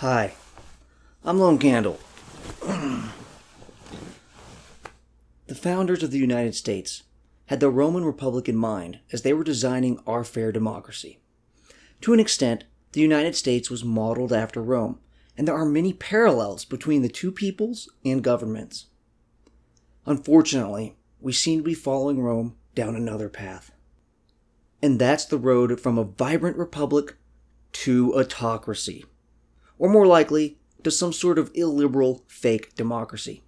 Hi, I'm Lone Candle. The founders of the United States had the Roman Republic in mind as they were designing our fair democracy. To an extent, the United States was modeled after Rome, and there are many parallels between the two peoples and governments. Unfortunately, we seem to be following Rome down another path. And that's the road from a vibrant republic to autocracy. Or more likely, to some sort of illiberal fake democracy.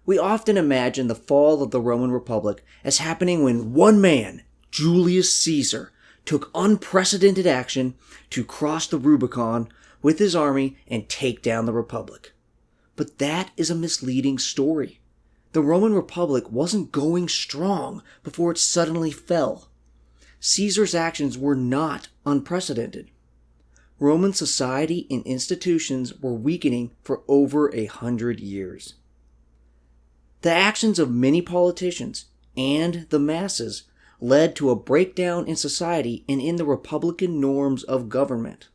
We often imagine the fall of the Roman Republic as happening when one man, Julius Caesar, took unprecedented action to cross the Rubicon with his army and take down the Republic. But that is a misleading story. The Roman Republic wasn't going strong before it suddenly fell. Caesar's actions were not unprecedented. Roman society and institutions were weakening for over 100 years. The actions of many politicians and the masses led to a breakdown in society and in the republican norms of government.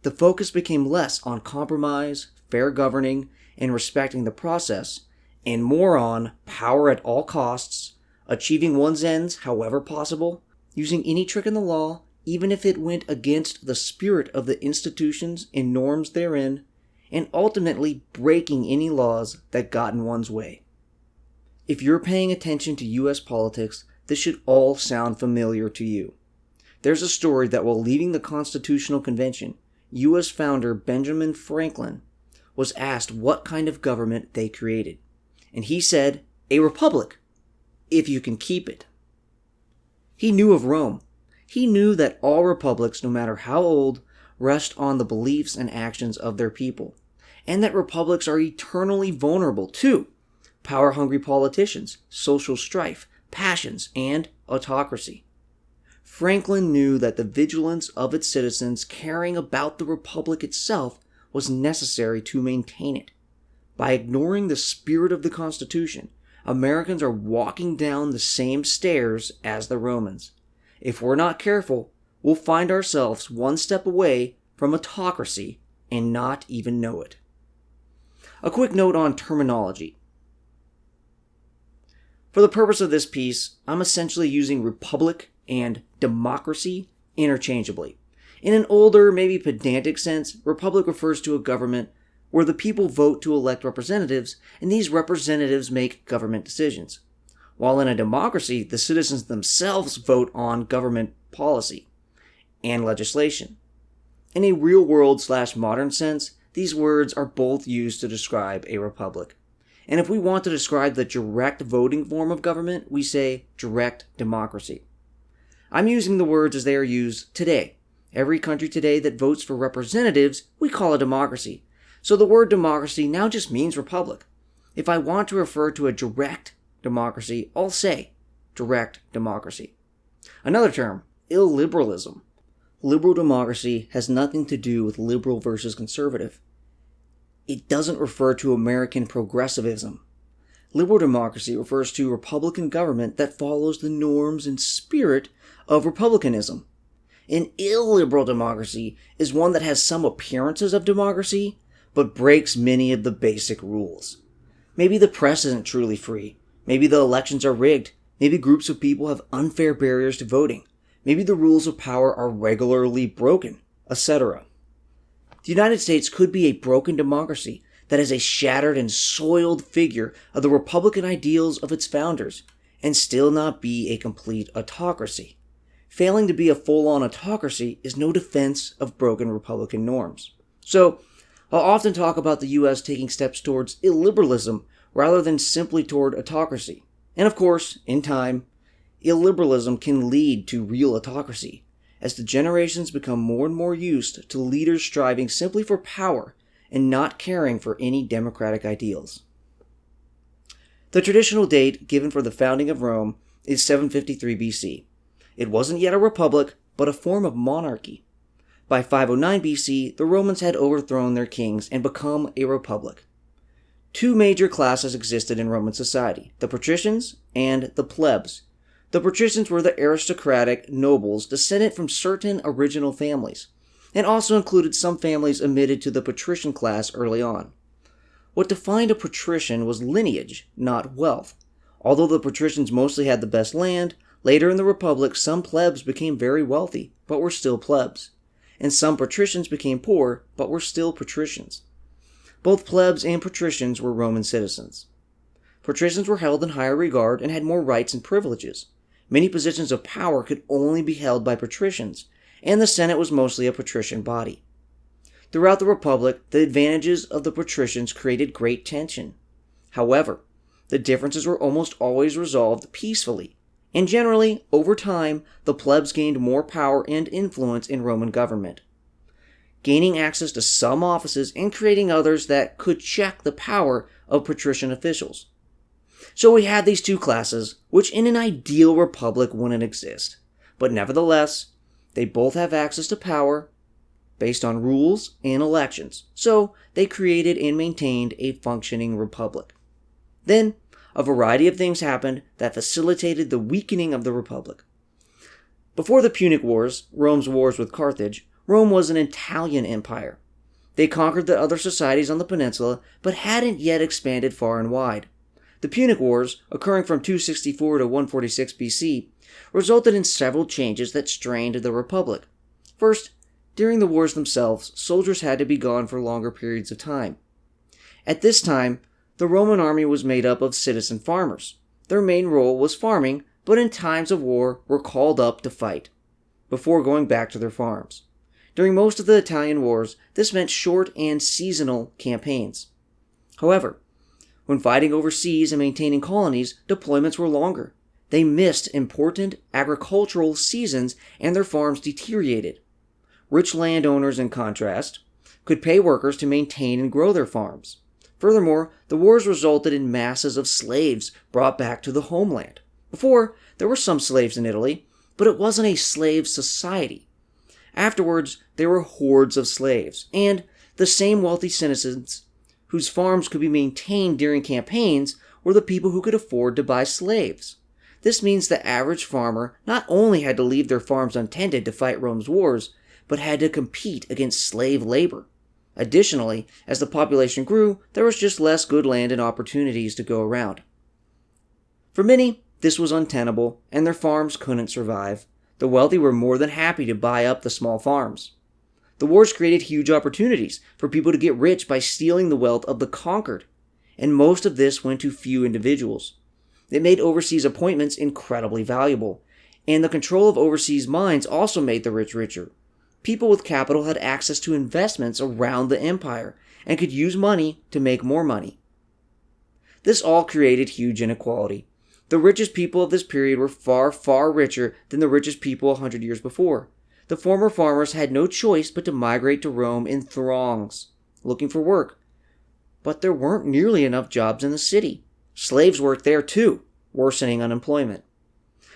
The focus became less on compromise, fair governing, and respecting the process, and more on power at all costs, achieving one's ends however possible, using any trick in the law, even if it went against the spirit of the institutions and norms therein, and ultimately breaking any laws that got in one's way. If you're paying attention to U.S. politics, this should all sound familiar to you. There's a story that while leaving the Constitutional Convention, U.S. founder Benjamin Franklin was asked what kind of government they created. And he said, "A republic, if you can keep it." He knew of Rome. He knew that all republics, no matter how old, rest on the beliefs and actions of their people, and that republics are eternally vulnerable to power-hungry politicians, social strife, passions, and autocracy. Franklin knew that the vigilance of its citizens caring about the republic itself was necessary to maintain it. By ignoring the spirit of the Constitution, Americans are walking down the same stairs as the Romans. If we're not careful, we'll find ourselves one step away from autocracy and not even know it. A quick note on terminology. For the purpose of this piece, I'm essentially using republic and democracy interchangeably. In an older, maybe pedantic sense, republic refers to a government where the people vote to elect representatives, and these representatives make government decisions. While in a democracy, the citizens themselves vote on government policy and legislation. In a real-world/modern sense, these words are both used to describe a republic. And if we want to describe the direct voting form of government, we say direct democracy. I'm using the words as they are used today. Every country today that votes for representatives, we call a democracy. So the word democracy now just means republic. If I want to refer to a direct democracy, I'll say direct democracy. Another term, illiberalism. Liberal democracy has nothing to do with liberal versus conservative. It doesn't refer to American progressivism. Liberal democracy refers to republican government that follows the norms and spirit of republicanism. An illiberal democracy is one that has some appearances of democracy, but breaks many of the basic rules. Maybe the press isn't truly free. Maybe the elections are rigged. Maybe groups of people have unfair barriers to voting. Maybe the rules of power are regularly broken, etc. The United States could be a broken democracy that is a shattered and soiled figure of the Republican ideals of its founders, and still not be a complete autocracy. Failing to be a full-on autocracy is no defense of broken Republican norms. So, I'll often talk about the U.S. taking steps towards illiberalism rather than simply toward autocracy. And of course, in time, illiberalism can lead to real autocracy, as the generations become more and more used to leaders striving simply for power and not caring for any democratic ideals. The traditional date given for the founding of Rome is 753 BC. It wasn't yet a republic, but a form of monarchy. By 509 BC, the Romans had overthrown their kings and become a republic. Two major classes existed in Roman society, the Patricians and the Plebs. The Patricians were the aristocratic nobles descended from certain original families. and also included some families admitted to the patrician class early on. What defined a patrician was lineage, not wealth. Although the patricians mostly had the best land, later in the Republic some plebs became very wealthy, but were still plebs. And some patricians became poor, but were still patricians. Both plebs and patricians were Roman citizens. Patricians were held in higher regard and had more rights and privileges. Many positions of power could only be held by patricians, and the Senate was mostly a patrician body. Throughout the Republic, the advantages of the patricians created great tension. However, the differences were almost always resolved peacefully, and generally, over time, the plebs gained more power and influence in Roman government, gaining access to some offices and creating others that could check the power of patrician officials. So we had these two classes, which in an ideal republic wouldn't exist, but nevertheless, they both have access to power based on rules and elections, so they created and maintained a functioning republic. Then, a variety of things happened that facilitated the weakening of the republic. Before the Punic Wars, Rome's wars with Carthage, Rome was an Italian empire. They conquered the other societies on the peninsula, but hadn't yet expanded far and wide. The Punic Wars, occurring from 264 to 146 BC, resulted in several changes that strained the republic. First, during the wars themselves, soldiers had to be gone for longer periods of time. At this time, the Roman army was made up of citizen farmers. Their main role was farming, but in times of war were called up to fight, before going back to their farms. During most of the Italian wars, this meant short and seasonal campaigns. However, when fighting overseas and maintaining colonies, deployments were longer. They missed important agricultural seasons and their farms deteriorated. Rich landowners, in contrast, could pay workers to maintain and grow their farms. Furthermore, the wars resulted in masses of slaves brought back to the homeland. Before, there were some slaves in Italy, but it wasn't a slave society. Afterwards, there were hordes of slaves, and the same wealthy citizens whose farms could be maintained during campaigns were the people who could afford to buy slaves. This means the average farmer not only had to leave their farms untended to fight Rome's wars, but had to compete against slave labor. Additionally, as the population grew, there was just less good land and opportunities to go around. For many, this was untenable, and their farms couldn't survive. The wealthy were more than happy to buy up the small farms. The wars created huge opportunities for people to get rich by stealing the wealth of the conquered, and most of this went to few individuals. It made overseas appointments incredibly valuable, and the control of overseas mines also made the rich richer. People with capital had access to investments around the empire and could use money to make more money. This all created huge inequality. The richest people of this period were far, far richer than the richest people 100 years before. The former farmers had no choice but to migrate to Rome in throngs, looking for work. But there weren't nearly enough jobs in the city. Slaves worked there too, worsening unemployment.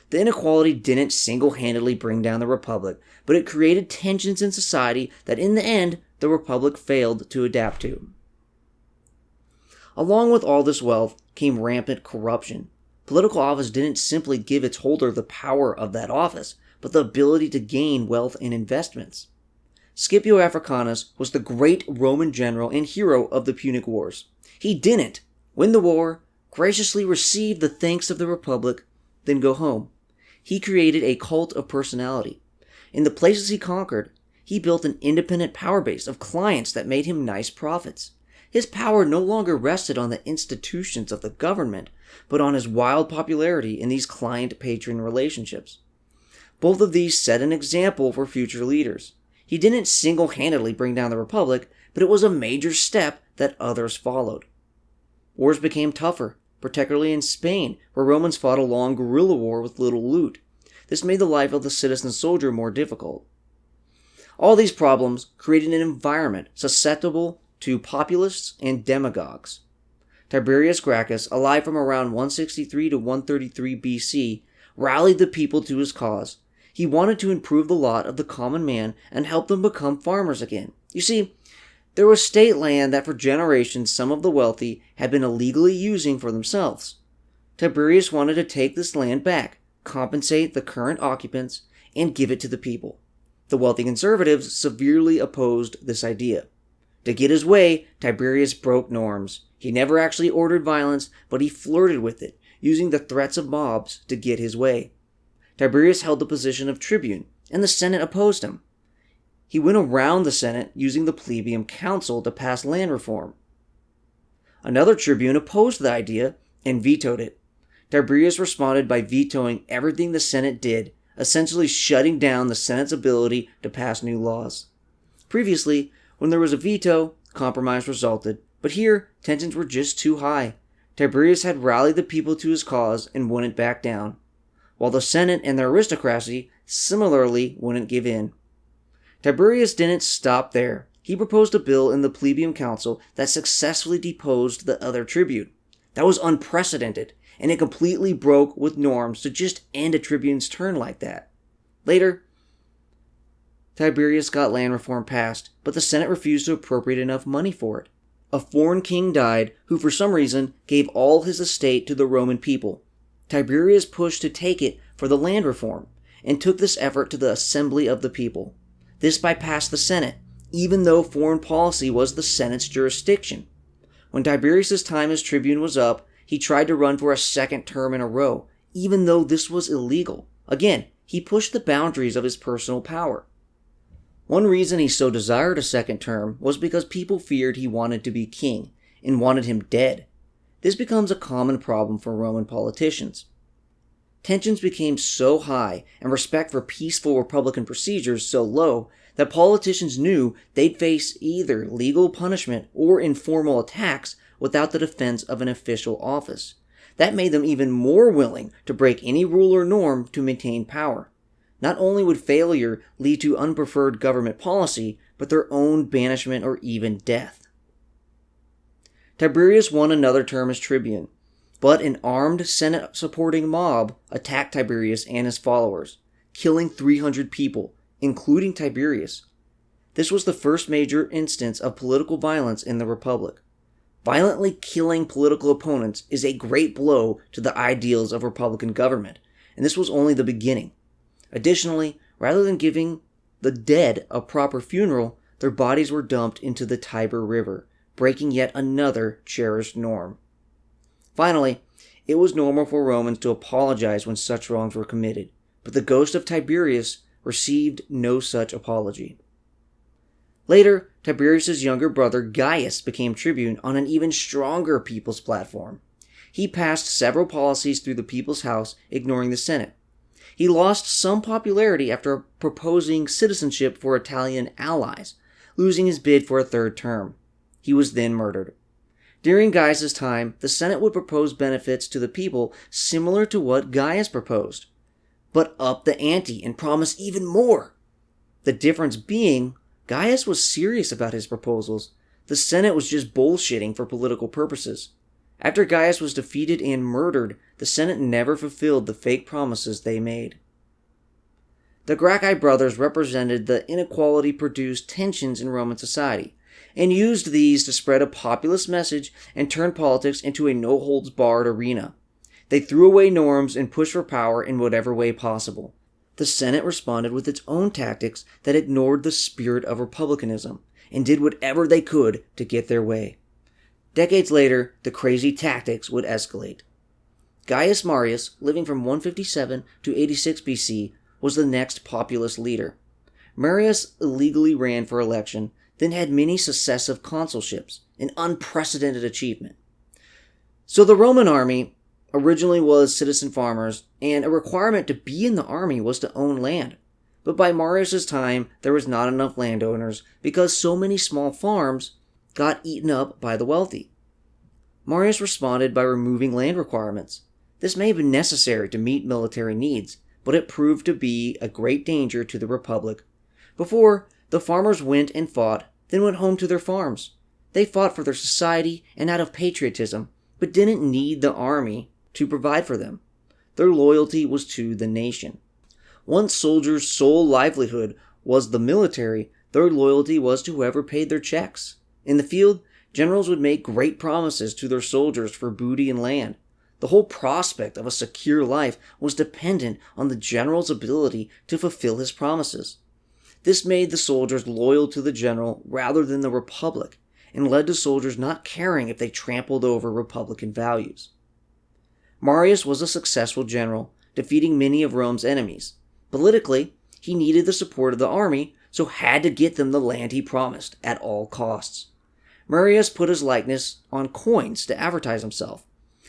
The inequality didn't single-handedly bring down the Republic, but it created tensions in society that in the end, the Republic failed to adapt to. Along with all this wealth came rampant corruption. Political office didn't simply give its holder the power of that office, but the ability to gain wealth and investments. Scipio Africanus was the great Roman general and hero of the Punic Wars. He didn't win the war, graciously receive the thanks of the Republic, then go home. He created a cult of personality. In the places he conquered, he built an independent power base of clients that made him nice profits. His power no longer rested on the institutions of the government, but on his wild popularity in these client-patron relationships. Both of these set an example for future leaders. He didn't single-handedly bring down the Republic, but it was a major step that others followed. Wars became tougher, particularly in Spain, where Romans fought a long guerrilla war with little loot. This made the life of the citizen soldier more difficult. All these problems created an environment susceptible to populists and demagogues. Tiberius Gracchus, alive from around 163 to 133 BC, rallied the people to his cause. He wanted to improve the lot of the common man and help them become farmers again. You see, there was state land that for generations some of the wealthy had been illegally using for themselves. Tiberius wanted to take this land back, compensate the current occupants, and give it to the people. The wealthy conservatives severely opposed this idea. To get his way, Tiberius broke norms. He never actually ordered violence, but he flirted with it, using the threats of mobs to get his way. Tiberius held the position of tribune, and the Senate opposed him. He went around the Senate using the plebeian council to pass land reform. Another tribune opposed the idea and vetoed it. Tiberius responded by vetoing everything the Senate did, essentially shutting down the Senate's ability to pass new laws. Previously, when there was a veto, compromise resulted, but here, tensions were just too high. Tiberius had rallied the people to his cause and wouldn't back down, while the Senate and the aristocracy similarly wouldn't give in. Tiberius didn't stop there. He proposed a bill in the plebeian council that successfully deposed the other tribune. That was unprecedented, and it completely broke with norms to just end a tribune's turn like that. Later, Tiberius got land reform passed, but the Senate refused to appropriate enough money for it. A foreign king died who for some reason gave all his estate to the Roman people. Tiberius pushed to take it for the land reform, and took this effort to the assembly of the people. This bypassed the Senate, even though foreign policy was the Senate's jurisdiction. When Tiberius' time as tribune was up, he tried to run for a second term in a row, even though this was illegal. Again, he pushed the boundaries of his personal power. One reason he so desired a second term was because people feared he wanted to be king and wanted him dead. This becomes a common problem for Roman politicians. Tensions became so high and respect for peaceful republican procedures so low that politicians knew they'd face either legal punishment or informal attacks without the defense of an official office. That made them even more willing to break any rule or norm to maintain power. Not only would failure lead to unpreferred government policy, but their own banishment or even death. Tiberius won another term as tribune, but an armed Senate-supporting mob attacked Tiberius and his followers, killing 300 people, including Tiberius. This was the first major instance of political violence in the Republic. Violently killing political opponents is a great blow to the ideals of Republican government, and this was only the beginning. Additionally, rather than giving the dead a proper funeral, their bodies were dumped into the Tiber River, breaking yet another cherished norm. Finally, it was normal for Romans to apologize when such wrongs were committed, but the ghost of Tiberius received no such apology. Later, Tiberius' younger brother Gaius became tribune on an even stronger people's platform. He passed several policies through the people's house, ignoring the Senate. He lost some popularity after proposing citizenship for Italian allies, losing his bid for a third term. He was then murdered. During Gaius' time, the Senate would propose benefits to the people similar to what Gaius proposed, but up the ante and promise even more. The difference being, Gaius was serious about his proposals. The Senate was just bullshitting for political purposes. After Gaius was defeated and murdered, the Senate never fulfilled the fake promises they made. The Gracchi brothers represented the inequality-produced tensions in Roman society, and used these to spread a populist message and turn politics into a no-holds-barred arena. They threw away norms and pushed for power in whatever way possible. The Senate responded with its own tactics that ignored the spirit of republicanism, and did whatever they could to get their way. Decades later, the crazy tactics would escalate. Gaius Marius, living from 157 to 86 BC, was the next populist leader. Marius illegally ran for election, then had many successive consulships, an unprecedented achievement. So the Roman army originally was citizen farmers, and a requirement to be in the army was to own land. But by Marius' time, there was not enough landowners because so many small farms got eaten up by the wealthy. Marius responded by removing land requirements. This may have been necessary to meet military needs, but it proved to be a great danger to the Republic. Before, the farmers went and fought, then went home to their farms. They fought for their society and out of patriotism, but didn't need the army to provide for them. Their loyalty was to the nation. Once soldiers' sole livelihood was the military, their loyalty was to whoever paid their checks. In the field, generals would make great promises to their soldiers for booty and land. The whole prospect of a secure life was dependent on the general's ability to fulfill his promises. This made the soldiers loyal to the general rather than the republic, and led to soldiers not caring if they trampled over republican values. Marius was a successful general, defeating many of Rome's enemies. Politically, he needed the support of the army, so had to get them the land he promised at all costs. Marius put his likeness on coins to advertise himself.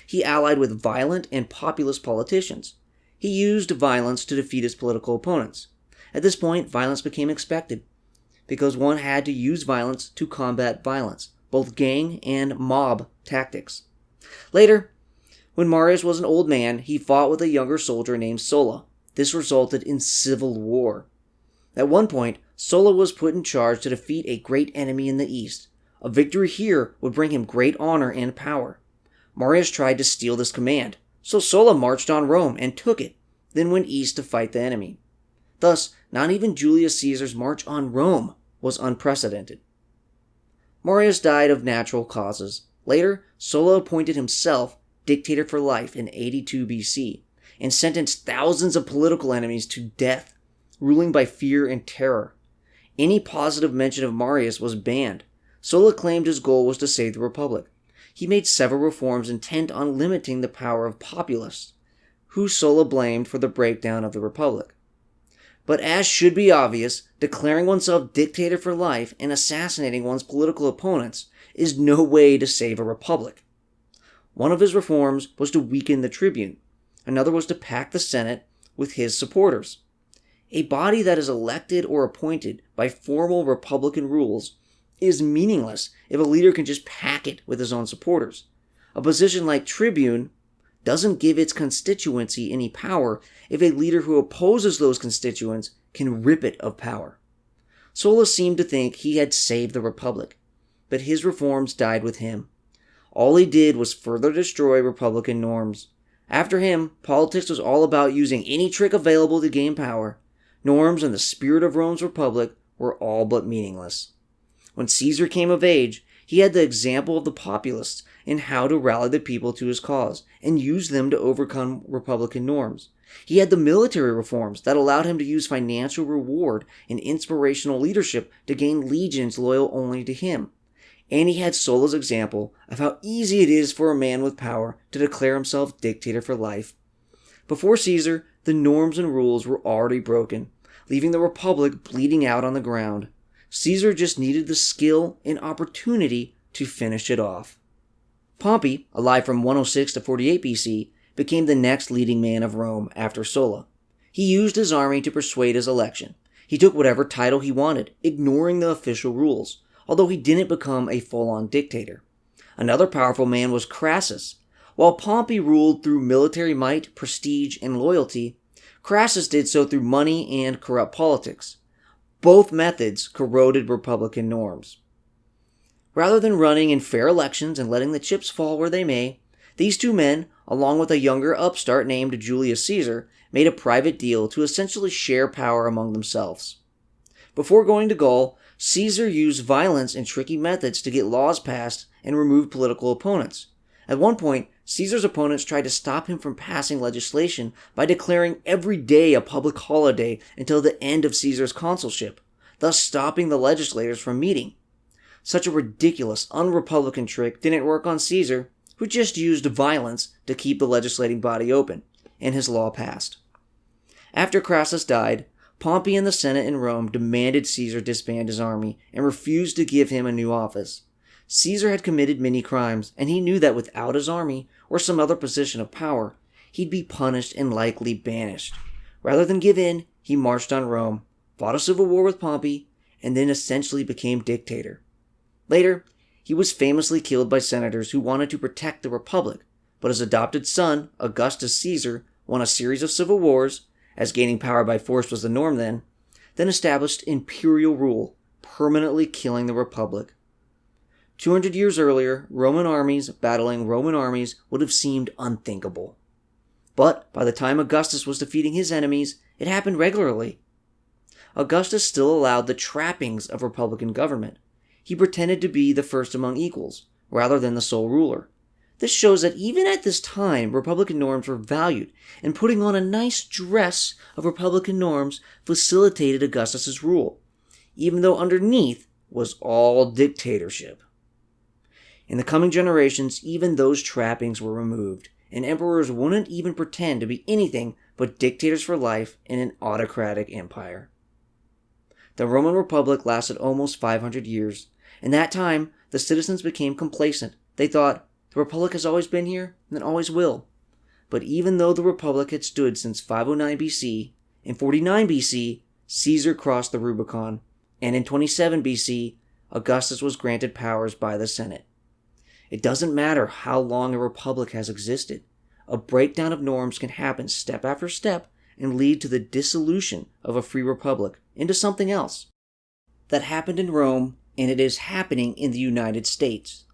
He allied with violent and populist politicians. He used violence to defeat his political opponents. At this point, violence became expected, because one had to use violence to combat violence, both gang and mob tactics. Later, when Marius was an old man, he fought with a younger soldier named Sulla. This resulted in civil war. At one point, Sulla was put in charge to defeat a great enemy in the east. A victory here would bring him great honor and power. Marius tried to steal this command, so Sulla marched on Rome and took it, then went east to fight the enemy. Thus, not even Julius Caesar's march on Rome was unprecedented. Marius died of natural causes. Later, Sulla appointed himself dictator for life in 82 BC and sentenced thousands of political enemies to death, ruling by fear and terror. Any positive mention of Marius was banned. Sulla claimed his goal was to save the republic. He made several reforms intent on limiting the power of populists, who Sulla blamed for the breakdown of the republic. But as should be obvious, declaring oneself dictator for life and assassinating one's political opponents is no way to save a republic. One of his reforms was to weaken the tribune. Another was to pack the Senate with his supporters. A body that is elected or appointed by formal republican rules is meaningless if a leader can just pack it with his own supporters. A position like tribune doesn't give its constituency any power if a leader who opposes those constituents can rip it of power. Sulla seemed to think he had saved the republic, but his reforms died with him. All he did was further destroy republican norms. After him, politics was all about using any trick available to gain power. Norms and the spirit of Rome's republic were all but meaningless. When Caesar came of age, he had the example of the populists in how to rally the people to his cause and use them to overcome republican norms. He had the military reforms that allowed him to use financial reward and inspirational leadership to gain legions loyal only to him. And he had Sulla's example of how easy it is for a man with power to declare himself dictator for life. Before Caesar, the norms and rules were already broken, leaving the republic bleeding out on the ground. Caesar just needed the skill and opportunity to finish it off. Pompey, alive from 106 to 48 BC, became the next leading man of Rome after Sulla. He used his army to persuade his election. He took whatever title he wanted, ignoring the official rules, although he didn't become a full-on dictator. Another powerful man was Crassus. While Pompey ruled through military might, prestige, and loyalty, Crassus did so through money and corrupt politics. Both methods corroded republican norms. Rather than running in fair elections and letting the chips fall where they may, these two men, along with a younger upstart named Julius Caesar, made a private deal to essentially share power among themselves. Before going to Gaul, Caesar used violence and tricky methods to get laws passed and remove political opponents. At one point, Caesar's opponents tried to stop him from passing legislation by declaring every day a public holiday until the end of Caesar's consulship, thus stopping the legislators from meeting. Such a ridiculous, unrepublican trick didn't work on Caesar, who just used violence to keep the legislating body open, and his law passed. After Crassus died, Pompey and the Senate in Rome demanded Caesar disband his army and refused to give him a new office. Caesar had committed many crimes, and he knew that without his army or some other position of power, he'd be punished and likely banished. Rather than give in, he marched on Rome, fought a civil war with Pompey, and then essentially became dictator. Later, he was famously killed by senators who wanted to protect the republic, but his adopted son, Augustus Caesar, won a series of civil wars, as gaining power by force was the norm then established imperial rule, permanently killing the republic. 200 years earlier, Roman armies battling Roman armies would have seemed unthinkable. But by the time Augustus was defeating his enemies, it happened regularly. Augustus still allowed the trappings of republican government. He pretended to be the first among equals, rather than the sole ruler. This shows that even at this time, republican norms were valued, and putting on a nice dress of republican norms facilitated Augustus's rule. even though underneath was all dictatorship. In the coming generations, even those trappings were removed, and emperors wouldn't even pretend to be anything but dictators for life in an autocratic empire. The Roman Republic lasted almost 500 years. In that time, the citizens became complacent. They thought, the Republic has always been here, and it always will. But even though the Republic had stood since 509 BC, in 49 BC, Caesar crossed the Rubicon, and in 27 BC, Augustus was granted powers by the Senate. It doesn't matter how long a republic has existed. A breakdown of norms can happen step after step and lead to the dissolution of a free republic into something else. That happened in Rome, and it is happening in the United States,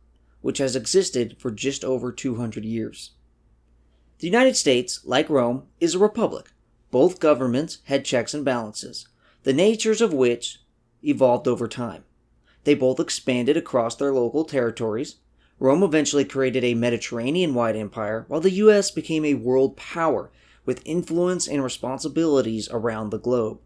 which has existed for just over 200 years. The United States, like Rome, is a republic. Both governments had checks and balances, the natures of which evolved over time. They both expanded across their local territories. Rome eventually created a Mediterranean-wide empire, while the U.S. became a world power with influence and responsibilities around the globe.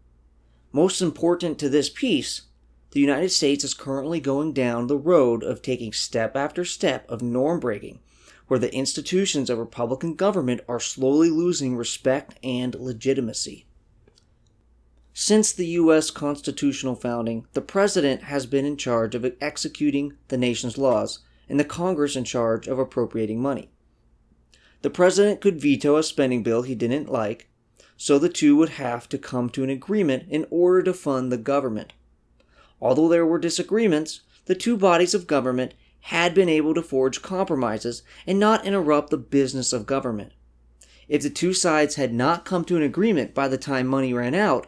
Most important to this piece, the United States is currently going down the road of taking step after step of norm breaking, where the institutions of Republican government are slowly losing respect and legitimacy. Since the U.S. constitutional founding, the President has been in charge of executing the nation's laws, and the Congress in charge of appropriating money. The President could veto a spending bill he didn't like, so the two would have to come to an agreement in order to fund the government. Although there were disagreements, the two bodies of government had been able to forge compromises and not interrupt the business of government. If the two sides had not come to an agreement by the time money ran out,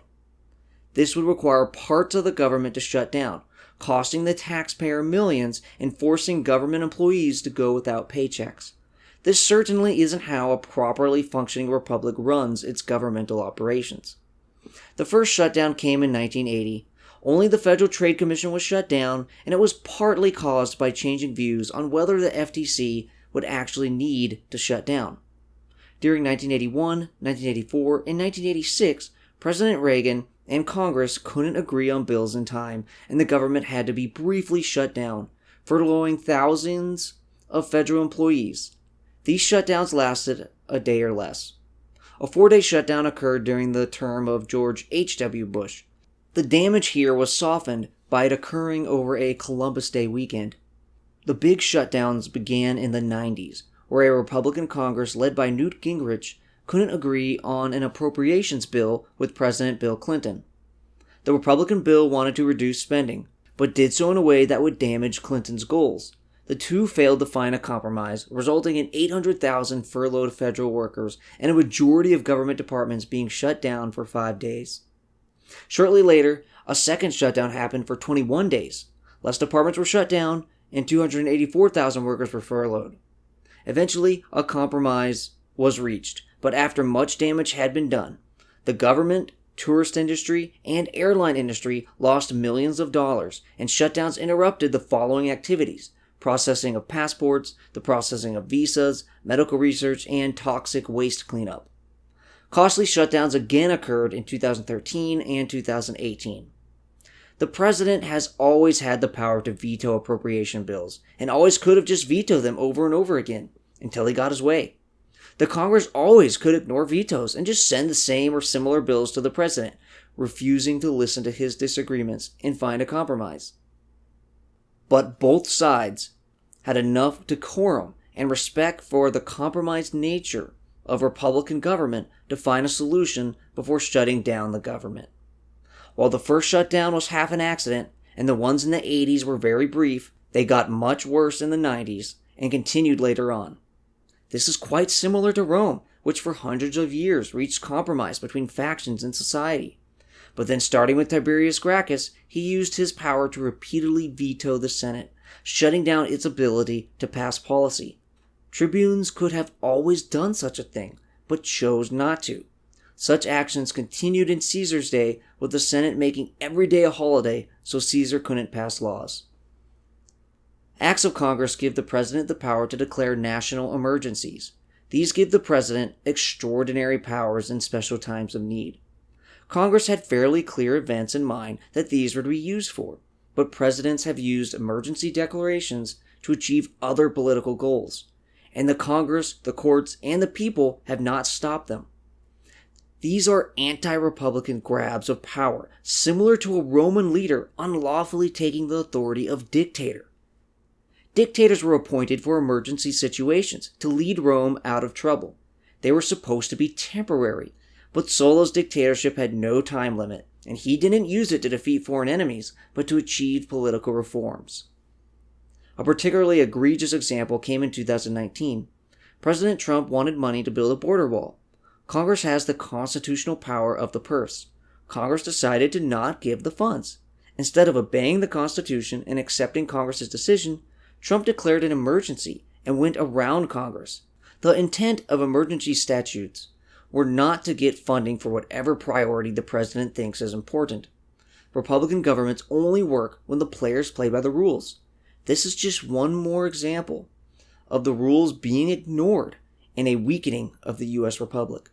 this would require parts of the government to shut down, costing the taxpayer millions and forcing government employees to go without paychecks. This certainly isn't how a properly functioning republic runs its governmental operations. The first shutdown came in 1980. Only the Federal Trade Commission was shut down, and it was partly caused by changing views on whether the FTC would actually need to shut down. During 1981, 1984, and 1986, President Reagan and Congress couldn't agree on bills in time, and the government had to be briefly shut down, furloughing thousands of federal employees. These shutdowns lasted a day or less. A 4-day shutdown occurred during the term of George H.W. Bush. The damage here was softened by it occurring over a Columbus Day weekend. The big shutdowns began in the 90s, where a Republican Congress led by Newt Gingrich couldn't agree on an appropriations bill with President Bill Clinton. The Republican bill wanted to reduce spending, but did so in a way that would damage Clinton's goals. The two failed to find a compromise, resulting in 800,000 furloughed federal workers and a majority of government departments being shut down for 5 days. Shortly later, a second shutdown happened for 21 days. Less departments were shut down, and 284,000 workers were furloughed. Eventually, a compromise was reached, but after much damage had been done, the government, tourist industry, and airline industry lost millions of dollars, and shutdowns interrupted the following activities: processing of passports, the processing of visas, medical research, and toxic waste cleanup. Costly shutdowns again occurred in 2013 and 2018. The president has always had the power to veto appropriation bills, and always could have just vetoed them over and over again, until he got his way. The Congress always could ignore vetoes and just send the same or similar bills to the president, refusing to listen to his disagreements and find a compromise. But both sides had enough decorum and respect for the compromised nature of Republican government to find a solution before shutting down the government. While the first shutdown was half an accident, and the ones in the 80s were very brief, they got much worse in the 90s and continued later on. This is quite similar to Rome, which for hundreds of years reached compromise between factions in society. But then starting with Tiberius Gracchus, he used his power to repeatedly veto the Senate, shutting down its ability to pass policy. Tribunes could have always done such a thing, but chose not to. Such actions continued in Caesar's day, with the Senate making every day a holiday so Caesar couldn't pass laws. Acts of Congress give the president the power to declare national emergencies. These give the president extraordinary powers in special times of need. Congress had fairly clear events in mind that these were to be used for, but presidents have used emergency declarations to achieve other political goals, and the Congress, the courts, and the people have not stopped them. These are anti-Republican grabs of power, similar to a Roman leader unlawfully taking the authority of dictator. Dictators were appointed for emergency situations to lead Rome out of trouble. They were supposed to be temporary, but Sulla's dictatorship had no time limit, and he didn't use it to defeat foreign enemies, but to achieve political reforms. A particularly egregious example came in 2019. President Trump wanted money to build a border wall. Congress has the constitutional power of the purse. Congress decided to not give the funds. Instead of obeying the Constitution and accepting Congress's decision, Trump declared an emergency and went around Congress. The intent of emergency statutes were not to get funding for whatever priority the president thinks is important. Republican governments only work when the players play by the rules. This is just one more example of the rules being ignored and a weakening of the U.S. Republic.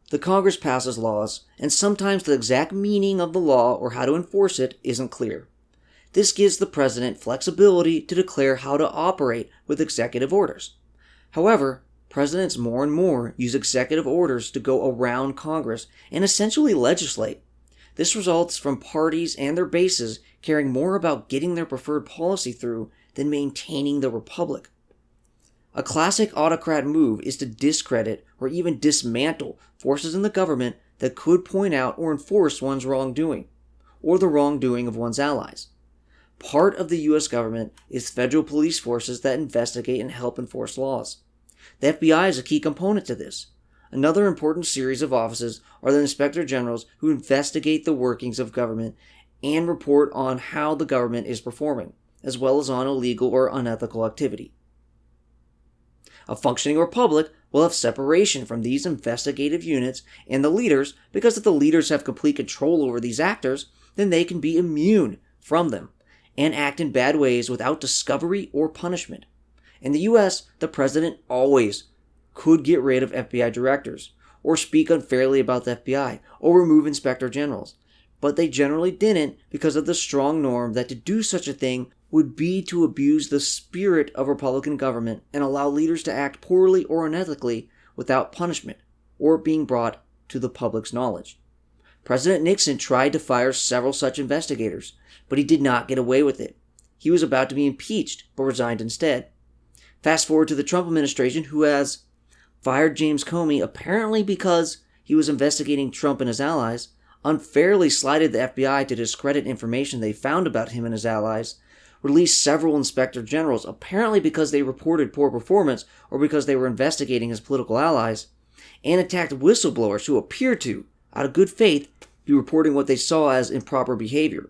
The Congress passes laws, and sometimes the exact meaning of the law or how to enforce it isn't clear. This gives the president flexibility to declare how to operate with executive orders. However, presidents more and more use executive orders to go around Congress and essentially legislate. This results from parties and their bases caring more about getting their preferred policy through than maintaining the republic. A classic autocrat move is to discredit or even dismantle forces in the government that could point out or enforce one's wrongdoing, or the wrongdoing of one's allies. Part of the U.S. government is federal police forces that investigate and help enforce laws. The FBI is a key component to this. Another important series of offices are the Inspector Generals, who investigate the workings of government and report on how the government is performing, as well as on illegal or unethical activity. A functioning republic will have separation from these investigative units and the leaders, because if the leaders have complete control over these actors, then they can be immune from them and act in bad ways without discovery or punishment. In the U.S., the president always could get rid of FBI directors, or speak unfairly about the FBI, or remove inspector generals, but they generally didn't because of the strong norm that to do such a thing would be to abuse the spirit of Republican government and allow leaders to act poorly or unethically without punishment or being brought to the public's knowledge. President Nixon tried to fire several such investigators, but he did not get away with it. He was about to be impeached, but resigned instead. Fast forward to the Trump administration, who has fired James Comey apparently because he was investigating Trump and his allies, unfairly slighted the FBI to discredit information they found about him and his allies, released several inspector generals apparently because they reported poor performance or because they were investigating his political allies, and attacked whistleblowers who appeared to, out of good faith, be reporting what they saw as improper behavior.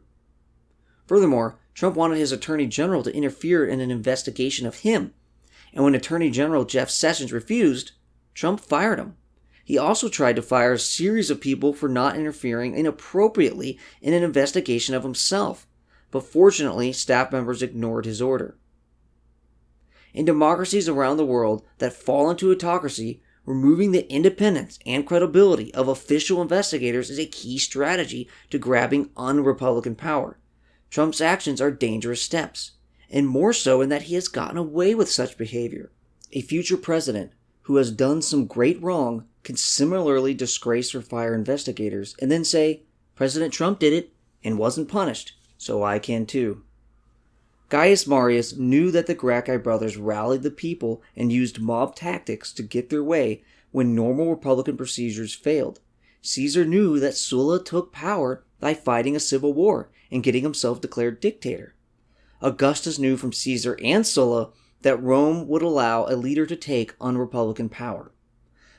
Furthermore, Trump wanted his Attorney General to interfere in an investigation of him, and when Attorney General Jeff Sessions refused, Trump fired him. He also tried to fire a series of people for not interfering inappropriately in an investigation of himself, but fortunately, staff members ignored his order. In democracies around the world that fall into autocracy, removing the independence and credibility of official investigators is a key strategy to grabbing un-Republican power. Trump's actions are dangerous steps, and more so in that he has gotten away with such behavior. A future president who has done some great wrong can similarly disgrace or fire investigators and then say, President Trump did it and wasn't punished, so I can too. Gaius Marius knew that the Gracchi brothers rallied the people and used mob tactics to get their way when normal Republican procedures failed. Caesar knew that Sulla took power by fighting a civil war and getting himself declared dictator. Augustus knew from Caesar and Sulla that Rome would allow a leader to take un-Republican power.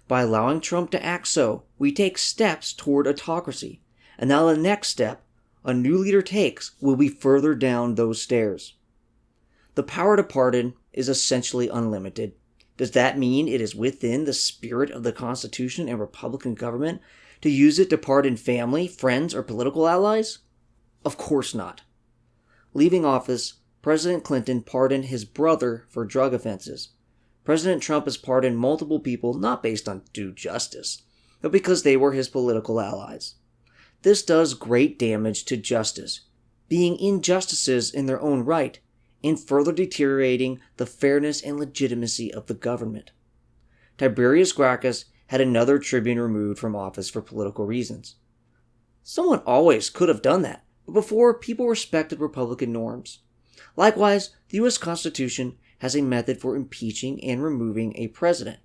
By allowing Trump to act so, we take steps toward autocracy, and now the next step a new leader takes will be further down those stairs. The power to pardon is essentially unlimited. Does that mean it is within the spirit of the Constitution and Republican government to use it to pardon family, friends, or political allies? Of course not. Leaving office, President Clinton pardoned his brother for drug offenses. President Trump has pardoned multiple people not based on due justice, but because they were his political allies. This does great damage to justice, being injustices in their own right, and further deteriorating the fairness and legitimacy of the government. Tiberius Gracchus had another tribune removed from office for political reasons. Someone always could have done that, but before, people respected Republican norms. Likewise, the U.S. Constitution has a method for impeaching and removing a president.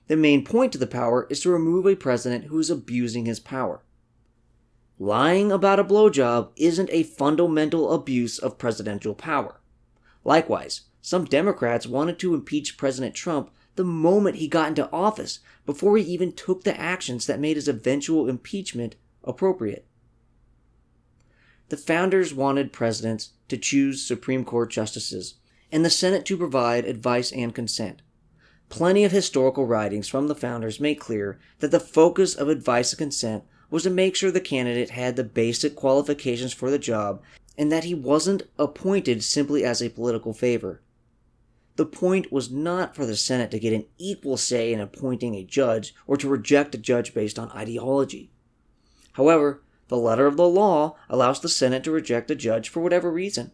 The main point to the power is to remove a president who is abusing his power. Lying about a blowjob isn't a fundamental abuse of presidential power. Likewise, some Democrats wanted to impeach President Trump the moment he got into office, before he even took the actions that made his eventual impeachment appropriate. The founders wanted presidents to choose Supreme Court justices, and the Senate to provide advice and consent. Plenty of historical writings from the founders make clear that the focus of advice and consent was to make sure the candidate had the basic qualifications for the job and that he wasn't appointed simply as a political favor. The point was not for the Senate to get an equal say in appointing a judge or to reject a judge based on ideology. However, the letter of the law allows the Senate to reject a judge for whatever reason.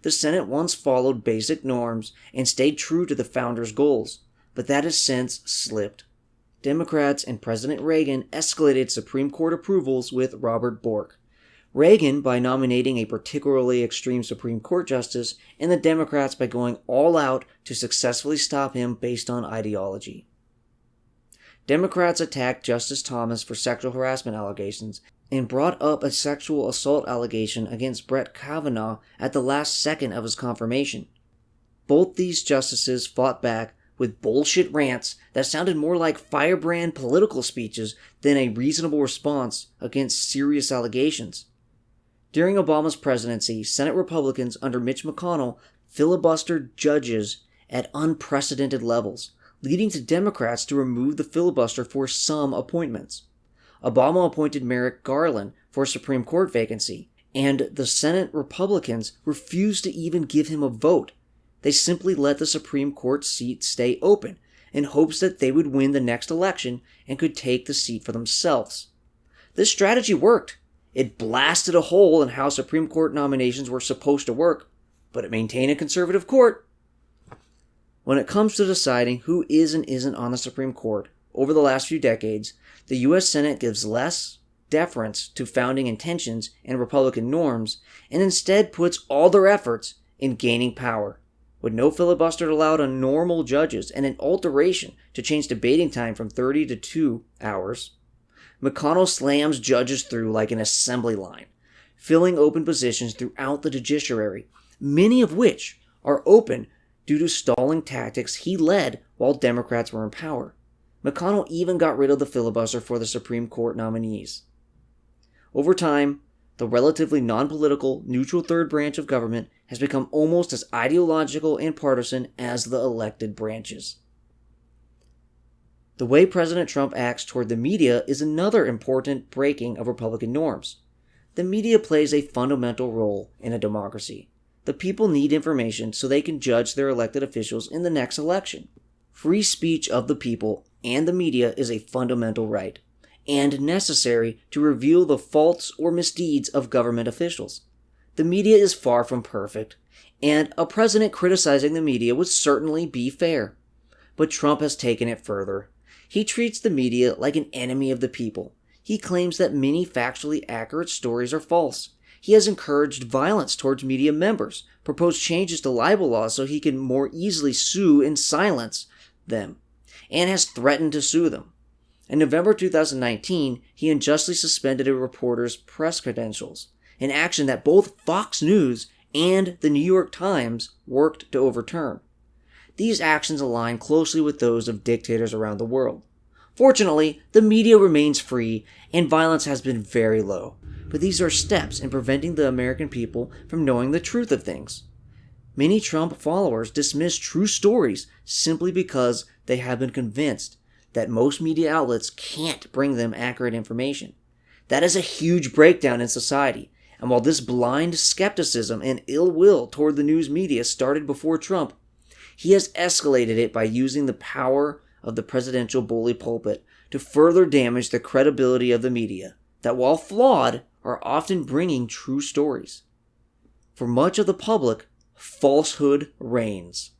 The Senate once followed basic norms and stayed true to the founders' goals, but that has since slipped. Democrats and President Reagan escalated Supreme Court approvals with Robert Bork. Reagan by nominating a particularly extreme Supreme Court justice, and the Democrats by going all out to successfully stop him based on ideology. Democrats attacked Justice Thomas for sexual harassment allegations and brought up a sexual assault allegation against Brett Kavanaugh at the last second of his confirmation. Both these justices fought back with bullshit rants that sounded more like firebrand political speeches than a reasonable response against serious allegations. During Obama's presidency, Senate Republicans under Mitch McConnell filibustered judges at unprecedented levels, leading to Democrats to remove the filibuster for some appointments. Obama appointed Merrick Garland for a Supreme Court vacancy, and the Senate Republicans refused to even give him a vote. They simply let the Supreme Court seat stay open in hopes that they would win the next election and could take the seat for themselves. This strategy worked. It blasted a hole in how Supreme Court nominations were supposed to work, but it maintained a conservative court. When it comes to deciding who is and isn't on the Supreme Court, over the last few decades, the U.S. Senate gives less deference to founding intentions and Republican norms, and instead puts all their efforts in gaining power. With no filibuster allowed on normal judges and an alteration to change debating time from 30 to 2 hours, McConnell slams judges through like an assembly line, filling open positions throughout the judiciary, many of which are open due to stalling tactics he led while Democrats were in power. McConnell even got rid of the filibuster for the Supreme Court nominees. Over time, the relatively non-political, neutral third branch of government has become almost as ideological and partisan as the elected branches. The way President Trump acts toward the media is another important breaking of Republican norms. The media plays a fundamental role in a democracy. The people need information so they can judge their elected officials in the next election. Free speech of the people and the media is a fundamental right, and necessary to reveal the faults or misdeeds of government officials. The media is far from perfect, and a president criticizing the media would certainly be fair. But Trump has taken it further. He treats the media like an enemy of the people. He claims that many factually accurate stories are false. He has encouraged violence towards media members, proposed changes to libel laws so he can more easily sue and silence them, and has threatened to sue them. In November 2019, he unjustly suspended a reporter's press credentials, an action that both Fox News and the New York Times worked to overturn. These actions align closely with those of dictators around the world. Fortunately, the media remains free and violence has been very low, but these are steps in preventing the American people from knowing the truth of things. Many Trump followers dismiss true stories simply because they have been convinced that most media outlets can't bring them accurate information. That is a huge breakdown in society, and while this blind skepticism and ill will toward the news media started before Trump, he has escalated it by using the power of the presidential bully pulpit to further damage the credibility of the media that, while flawed, are often bringing true stories. For much of the public, falsehood reigns.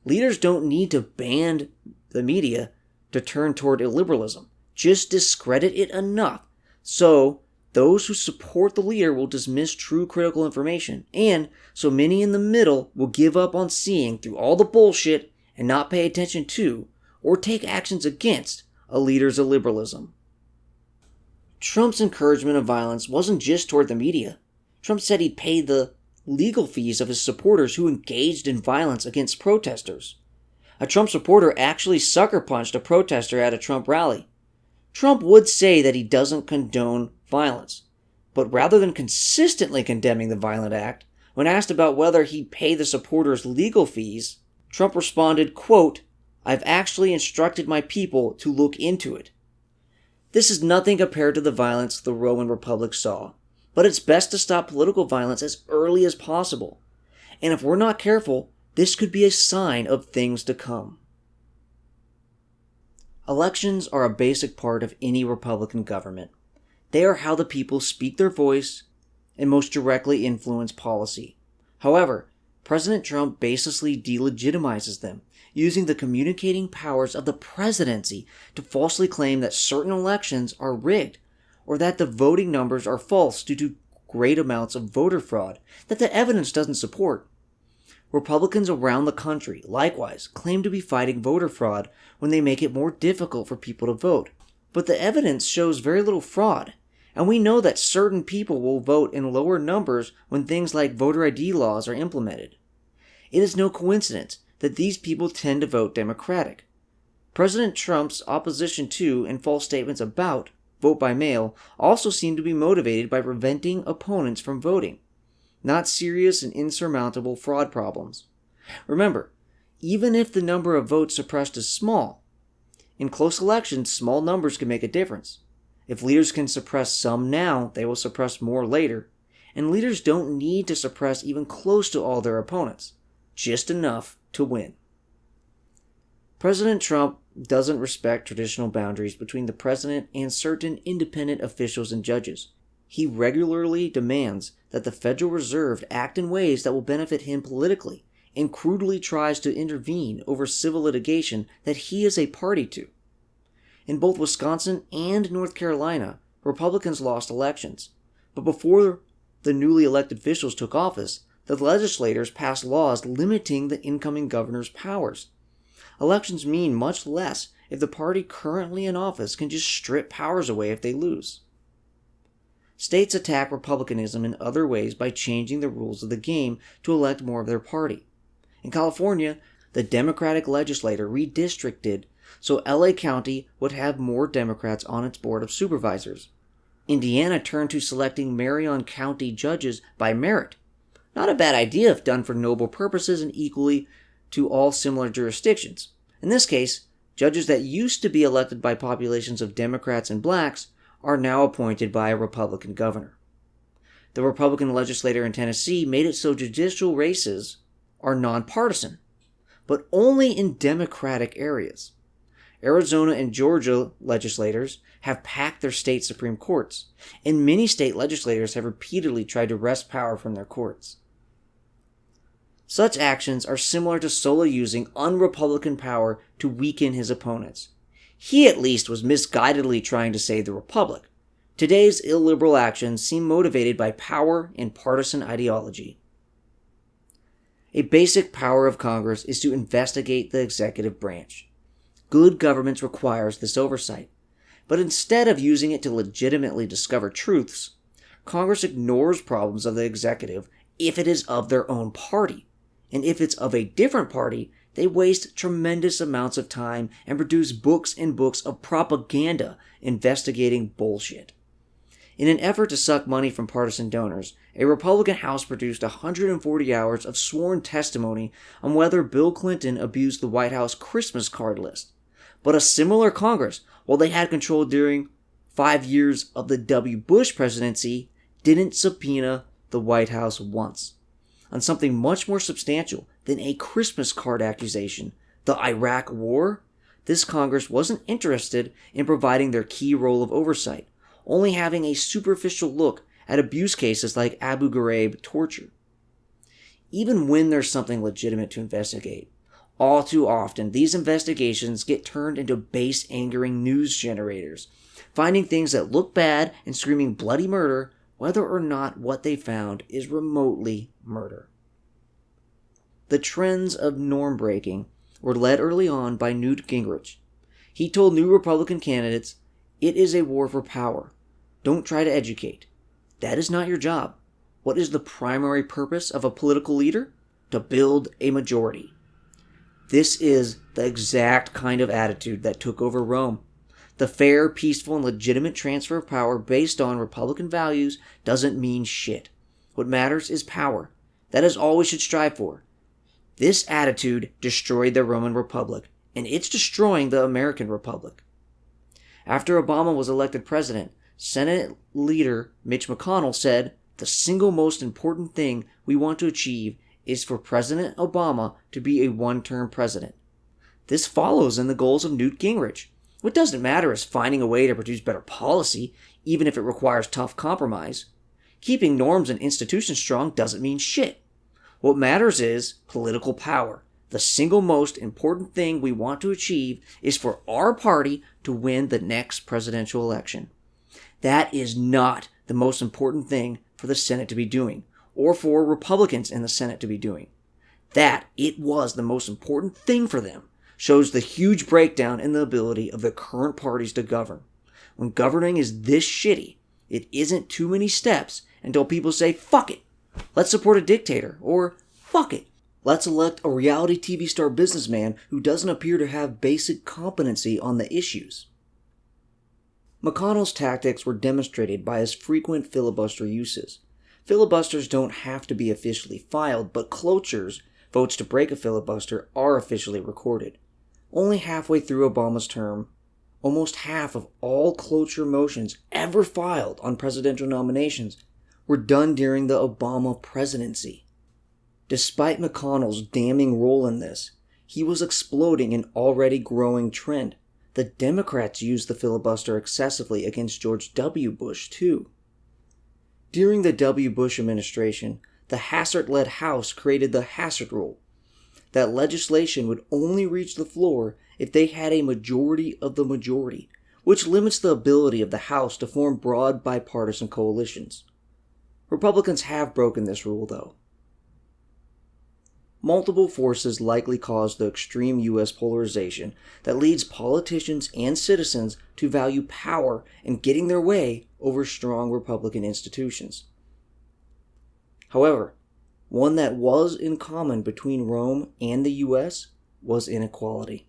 Leaders don't need to ban the media to turn toward illiberalism. Just discredit it enough so those who support the leader will dismiss true critical information, and so many in the middle will give up on seeing through all the bullshit and not pay attention to or take actions against a leader's illiberalism. Trump's encouragement of violence wasn't just toward the media. Trump said he'd pay the legal fees of his supporters who engaged in violence against protesters. A Trump supporter actually sucker punched a protester at a Trump rally. Trump would say that he doesn't condone violence, but rather than consistently condemning the violent act, when asked about whether he'd pay the supporters legal fees, Trump responded, quote, "I've actually instructed my people to look into it." This is nothing compared to the violence the Roman Republic saw, but it's best to stop political violence as early as possible. And if we're not careful, this could be a sign of things to come. Elections are a basic part of any Republican government. They are how the people speak their voice and most directly influence policy. However, President Trump baselessly delegitimizes them, using the communicating powers of the presidency to falsely claim that certain elections are rigged, or that the voting numbers are false due to great amounts of voter fraud that the evidence doesn't support. Republicans around the country, likewise, claim to be fighting voter fraud when they make it more difficult for people to vote. But the evidence shows very little fraud, and we know that certain people will vote in lower numbers when things like voter ID laws are implemented. It is no coincidence that these people tend to vote Democratic. President Trump's opposition to and false statements about vote by mail also seem to be motivated by preventing opponents from voting, not serious and insurmountable fraud problems. Remember, even if the number of votes suppressed is small, in close elections, small numbers can make a difference. If leaders can suppress some now, they will suppress more later, and leaders don't need to suppress even close to all their opponents, just enough to win. President Trump doesn't respect traditional boundaries between the president and certain independent officials and judges. He regularly demands that the Federal Reserve act in ways that will benefit him politically, and crudely tries to intervene over civil litigation that he is a party to. In both Wisconsin and North Carolina, Republicans lost elections, but before the newly elected officials took office, the legislators passed laws limiting the incoming governor's powers. Elections mean much less if the party currently in office can just strip powers away if they lose. States attack republicanism in other ways by changing the rules of the game to elect more of their party. In California, the Democratic legislature redistricted so LA County would have more Democrats on its board of supervisors. Indiana turned to selecting Marion County judges by merit. Not a bad idea if done for noble purposes and equally to all similar jurisdictions. In this case, judges that used to be elected by populations of Democrats and blacks are now appointed by a Republican governor. The Republican legislature in Tennessee made it so judicial races are nonpartisan, but only in Democratic areas. Arizona and Georgia legislators have packed their state Supreme Courts, and many state legislators have repeatedly tried to wrest power from their courts. Such actions are similar to Sulla using unrepublican power to weaken his opponents. He at least was misguidedly trying to save the Republic. Today's illiberal actions seem motivated by power and partisan ideology. A basic power of Congress is to investigate the executive branch. Good governance requires this oversight. But instead of using it to legitimately discover truths, Congress ignores problems of the executive if it is of their own party. And if it's of a different party, they waste tremendous amounts of time and produce books and books of propaganda investigating bullshit. In an effort to suck money from partisan donors, a Republican House produced 140 hours of sworn testimony on whether Bill Clinton abused the White House Christmas card list. But a similar Congress, while they had control during 5 years of the W. Bush presidency, didn't subpoena the White House once. On something much more substantial than a Christmas card accusation, the Iraq War, This Congress wasn't interested in providing their key role of oversight, only having a superficial look at abuse cases like Abu Ghraib torture. Even when there's something legitimate to investigate, all too often these investigations get turned into base-angering news generators, finding things that look bad and screaming bloody murder whether or not what they found is remotely murder. The trends of norm breaking were led early on by Newt Gingrich. He told new Republican candidates, "It is a war for power. Don't try to educate. That is not your job. What is the primary purpose of a political leader? To build a majority." This is the exact kind of attitude that took over Rome. The fair, peaceful, and legitimate transfer of power based on Republican values doesn't mean shit. What matters is power. That is all we should strive for. This attitude destroyed the Roman Republic, and it's destroying the American Republic. After Obama was elected president, Senate leader Mitch McConnell said, "The single most important thing we want to achieve is for President Obama to be a one-term president." This follows in the goals of Newt Gingrich. What doesn't matter is finding a way to produce better policy, even if it requires tough compromise. Keeping norms and institutions strong doesn't mean shit. What matters is political power. The single most important thing we want to achieve is for our party to win the next presidential election. That is not the most important thing for the Senate to be doing, or for Republicans in the Senate to be doing. That it was the most important thing for them shows the huge breakdown in the ability of the current parties to govern. When governing is this shitty, it isn't too many steps until people say, "Fuck it, let's support a dictator," or "Fuck it, let's elect a reality TV star businessman who doesn't appear to have basic competency on the issues." McConnell's tactics were demonstrated by his frequent filibuster uses. Filibusters don't have to be officially filed, but cloture, votes to break a filibuster, are officially recorded. Only halfway through Obama's term, almost half of all cloture motions ever filed on presidential nominations were done during the Obama presidency. Despite McConnell's damning role in this, he was exploding an already growing trend. The Democrats used the filibuster excessively against George W. Bush, too. During the W. Bush administration, the Hastert-led House created the Hastert Rule, that legislation would only reach the floor if they had a majority of the majority, which limits the ability of the House to form broad bipartisan coalitions. Republicans have broken this rule, though. Multiple forces likely caused the extreme U.S. polarization that leads politicians and citizens to value power and getting their way over strong Republican institutions. However, one that was in common between Rome and the U.S. was inequality.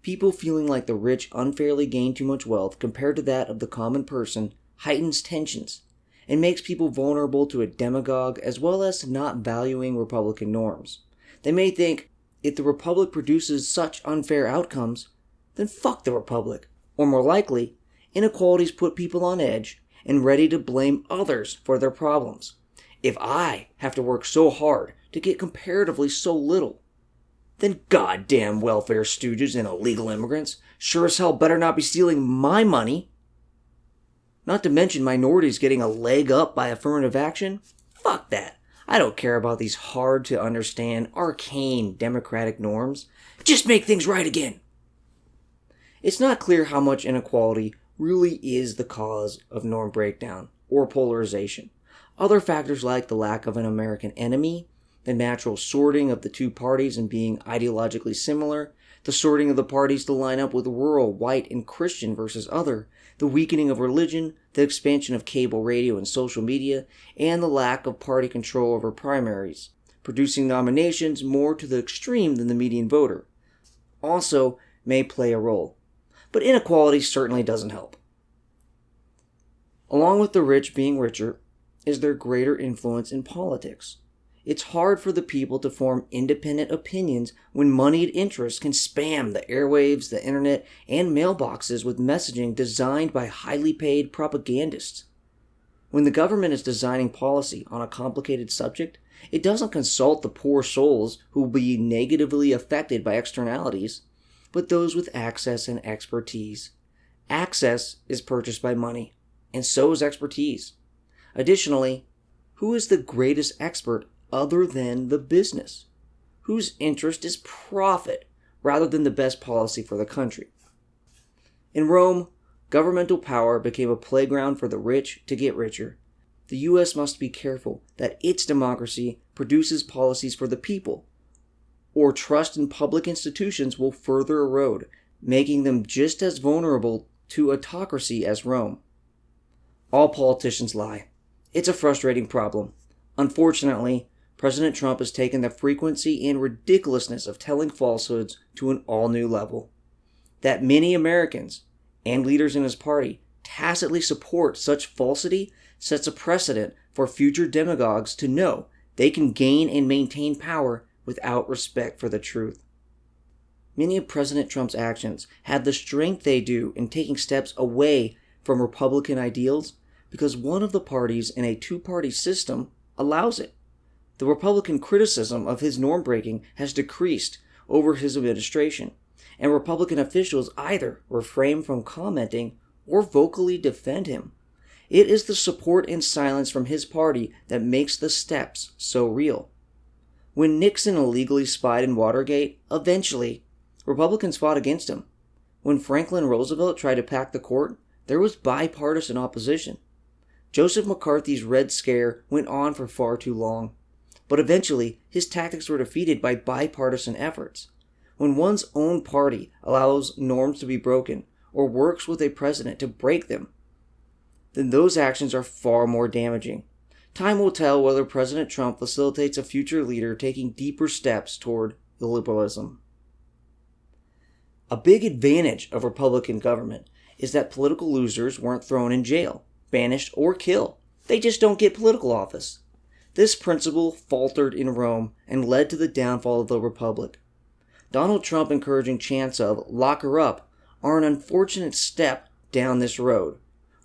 People feeling like the rich unfairly gain too much wealth compared to that of the common person heightens tensions and makes people vulnerable to a demagogue as well as to not valuing Republican norms. They may think, if the Republic produces such unfair outcomes, then fuck the Republic. Or more likely, inequalities put people on edge and ready to blame others for their problems. If I have to work so hard to get comparatively so little, then goddamn welfare stooges and illegal immigrants sure as hell better not be stealing my money. Not to mention minorities getting a leg up by affirmative action. Fuck that. I don't care about these hard-to-understand, arcane democratic norms. Just make things right again. It's not clear how much inequality really is the cause of norm breakdown or polarization. Other factors like the lack of an American enemy, the natural sorting of the two parties and being ideologically similar, the sorting of the parties to line up with rural, white, and Christian versus other, the weakening of religion, the expansion of cable radio and social media, and the lack of party control over primaries, producing nominations more to the extreme than the median voter, also may play a role. But inequality certainly doesn't help. Along with the rich being richer, is their greater influence in politics. It's hard for the people to form independent opinions when moneyed interests can spam the airwaves, the internet, and mailboxes with messaging designed by highly paid propagandists. When the government is designing policy on a complicated subject, it doesn't consult the poor souls who will be negatively affected by externalities. but those with access and expertise. Access is purchased by money, and so is expertise. Additionally, who is the greatest expert other than the business? Whose interest is profit rather than the best policy for the country? In Rome, governmental power became a playground for the rich to get richer. The U.S. must be careful that its democracy produces policies for the people, or trust in public institutions will further erode, making them just as vulnerable to autocracy as Rome. All politicians lie. It's a frustrating problem. Unfortunately, President Trump has taken the frequency and ridiculousness of telling falsehoods to an all-new level. That many Americans and leaders in his party tacitly support such falsity sets a precedent for future demagogues to know they can gain and maintain power without respect for the truth. Many of President Trump's actions have the strength they do in taking steps away from Republican ideals because one of the parties in a two-party system allows it. The Republican criticism of his norm-breaking has decreased over his administration, and Republican officials either refrain from commenting or vocally defend him. It is the support and silence from his party that makes the steps so real. When Nixon illegally spied in Watergate, eventually, Republicans fought against him. When Franklin Roosevelt tried to pack the court, there was bipartisan opposition. Joseph McCarthy's Red Scare went on for far too long, but eventually his tactics were defeated by bipartisan efforts. When one's own party allows norms to be broken or works with a president to break them, then those actions are far more damaging. Time will tell whether President Trump facilitates a future leader taking deeper steps toward illiberalism. A big advantage of Republican government is that political losers weren't thrown in jail, banished, or killed. They just don't get political office. This principle faltered in Rome and led to the downfall of the Republic. Donald Trump encouraging chants of "lock her up" are an unfortunate step down this road.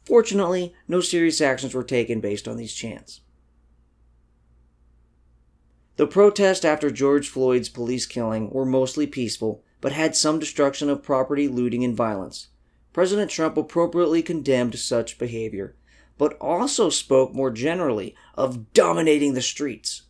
Fortunately, no serious actions were taken based on these chants. The protests after George Floyd's police killing were mostly peaceful, but had some destruction of property, looting, and violence. President Trump appropriately condemned such behavior, but also spoke more generally of dominating the streets.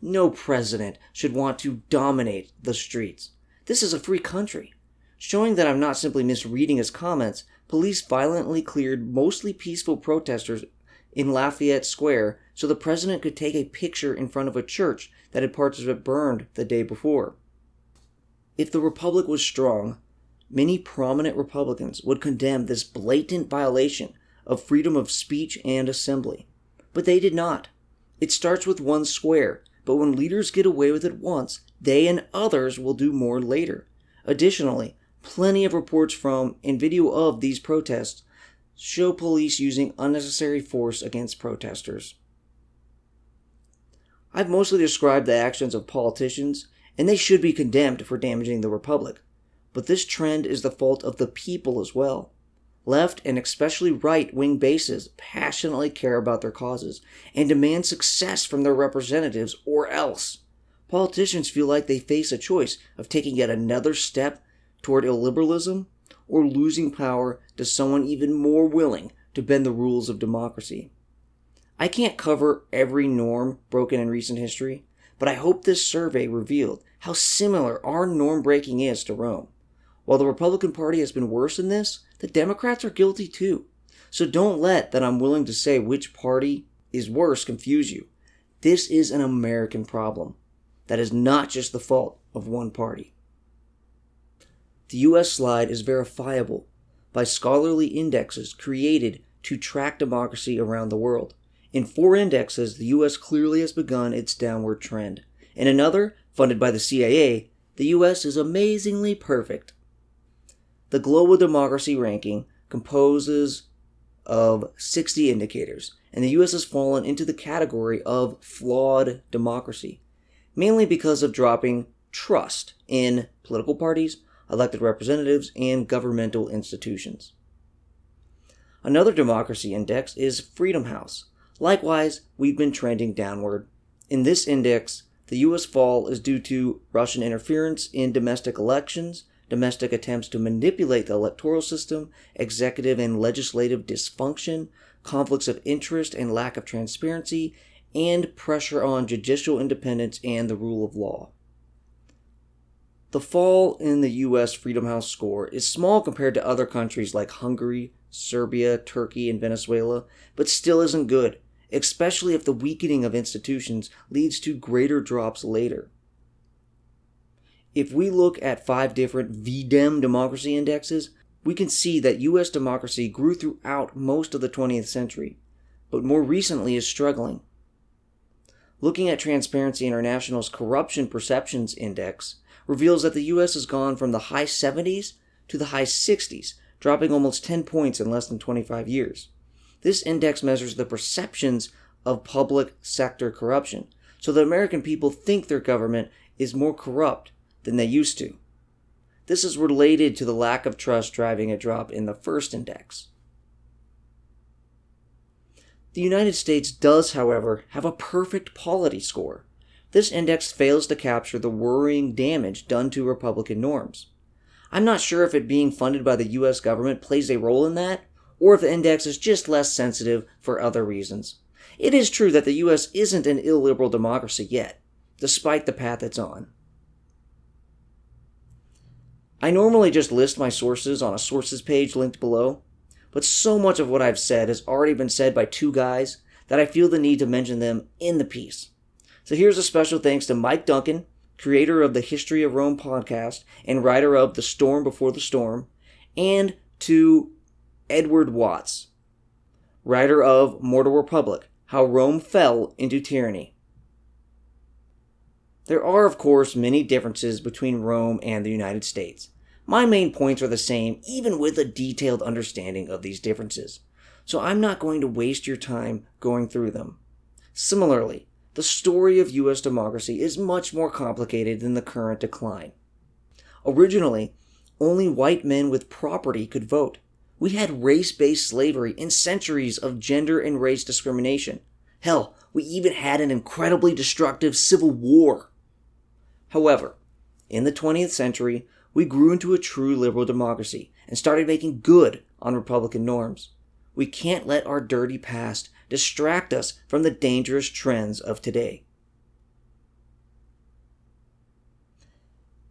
No president should want to dominate the streets. This is a free country. Showing that I'm not simply misreading his comments, police violently cleared mostly peaceful protesters in Lafayette Square so the president could take a picture in front of a church that had parts of it burned the day before. If the Republic was strong, many prominent Republicans would condemn this blatant violation of freedom of speech and assembly. But they did not. It starts with one square, but when leaders get away with it once, they and others will do more later. Additionally, plenty of reports from and video of these protests show police using unnecessary force against protesters. I've mostly described the actions of politicians, and they should be condemned for damaging the Republic. But this trend is the fault of the people as well. Left and especially right-wing bases passionately care about their causes and demand success from their representatives or else. Politicians feel like they face a choice of taking yet another step toward illiberalism or losing power to someone even more willing to bend the rules of democracy. I can't cover every norm broken in recent history, but I hope this survey revealed how similar our norm breaking is to Rome. While the Republican Party has been worse in this, the Democrats are guilty too. So don't let that I'm willing to say which party is worse confuse you. This is an American problem. That is not just the fault of one party. The U.S. slide is verifiable by scholarly indexes created to track democracy around the world. In 4 indexes, the U.S. clearly has begun its downward trend. In another, funded by the CIA, the U.S. is amazingly perfect. The Global Democracy Ranking composes of 60 indicators, and the U.S. has fallen into the category of flawed democracy, mainly because of dropping trust in political parties, elected representatives, and governmental institutions. Another democracy index is Freedom House. Likewise, we've been trending downward. In this index, the U.S. fall is due to Russian interference in domestic elections, domestic attempts to manipulate the electoral system, executive and legislative dysfunction, conflicts of interest and lack of transparency, and pressure on judicial independence and the rule of law. The fall in the U.S. Freedom House score is small compared to other countries like Hungary, Serbia, Turkey, and Venezuela, but still isn't good, especially if the weakening of institutions leads to greater drops later. If we look at 5 different VDEM democracy indexes, we can see that U.S. democracy grew throughout most of the 20th century, but more recently is struggling. Looking at Transparency International's Corruption Perceptions Index reveals that the U.S. has gone from the high 70s to the high 60s, dropping almost 10 points in less than 25 years. This index measures the perceptions of public sector corruption, so the American people think their government is more corrupt than they used to. This is related to the lack of trust driving a drop in the first index. The United States does, however, have a perfect polity score. This index fails to capture the worrying damage done to Republican norms. I'm not sure if it being funded by the U.S. government plays a role in that, or if the index is just less sensitive for other reasons. It is true that the U.S. isn't an illiberal democracy yet, despite the path it's on. I normally just list my sources on a sources page linked below, but so much of what I've said has already been said by 2 guys that I feel the need to mention them in the piece. So here's a special thanks to Mike Duncan, creator of the History of Rome podcast and writer of The Storm Before the Storm, and to Edward Watts, writer of Mortal Republic, How Rome Fell into Tyranny. There are, of course, many differences between Rome and the United States. My main points are the same, even with a detailed understanding of these differences, so I'm not going to waste your time going through them. Similarly, the story of U.S. democracy is much more complicated than the current decline. Originally, only white men with property could vote. We had race-based slavery and centuries of gender and race discrimination. Hell, we even had an incredibly destructive civil war. However, in the 20th century, we grew into a true liberal democracy and started making good on Republican norms. We can't let our dirty past distract us from the dangerous trends of today.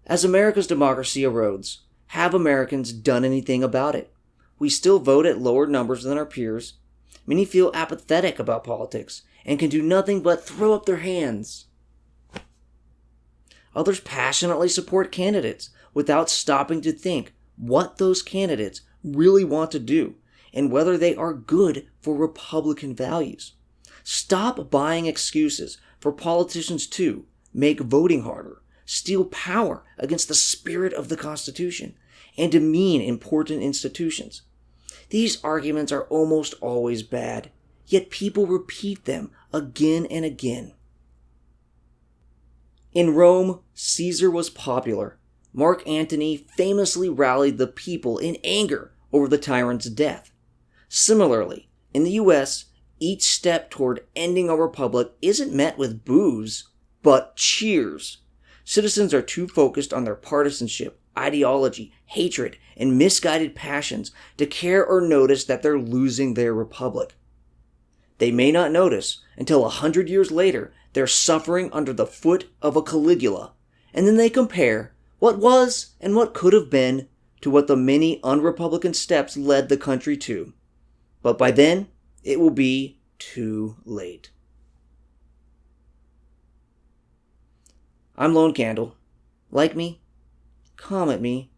As America's democracy erodes, have Americans done anything about it? We still vote at lower numbers than our peers. Many feel apathetic about politics and can do nothing but throw up their hands. Others passionately support candidates without stopping to think what those candidates really want to do and whether they are good for Republican values. Stop buying excuses for politicians to make voting harder, steal power against the spirit of the Constitution, and demean important institutions. These arguments are almost always bad, yet people repeat them again and again. In Rome, Caesar was popular. Mark Antony famously rallied the people in anger over the tyrant's death. Similarly, in the U.S., each step toward ending a republic isn't met with boos, but cheers. Citizens are too focused on their partisanship, ideology, hatred, and misguided passions to care or notice that they're losing their republic. They may not notice until 100 years later they're suffering under the foot of a Caligula, and then they compare what was and what could have been to what the many unrepublican steps led the country to. But by then, it will be too late. I'm Lone Candle. Like me, comment me,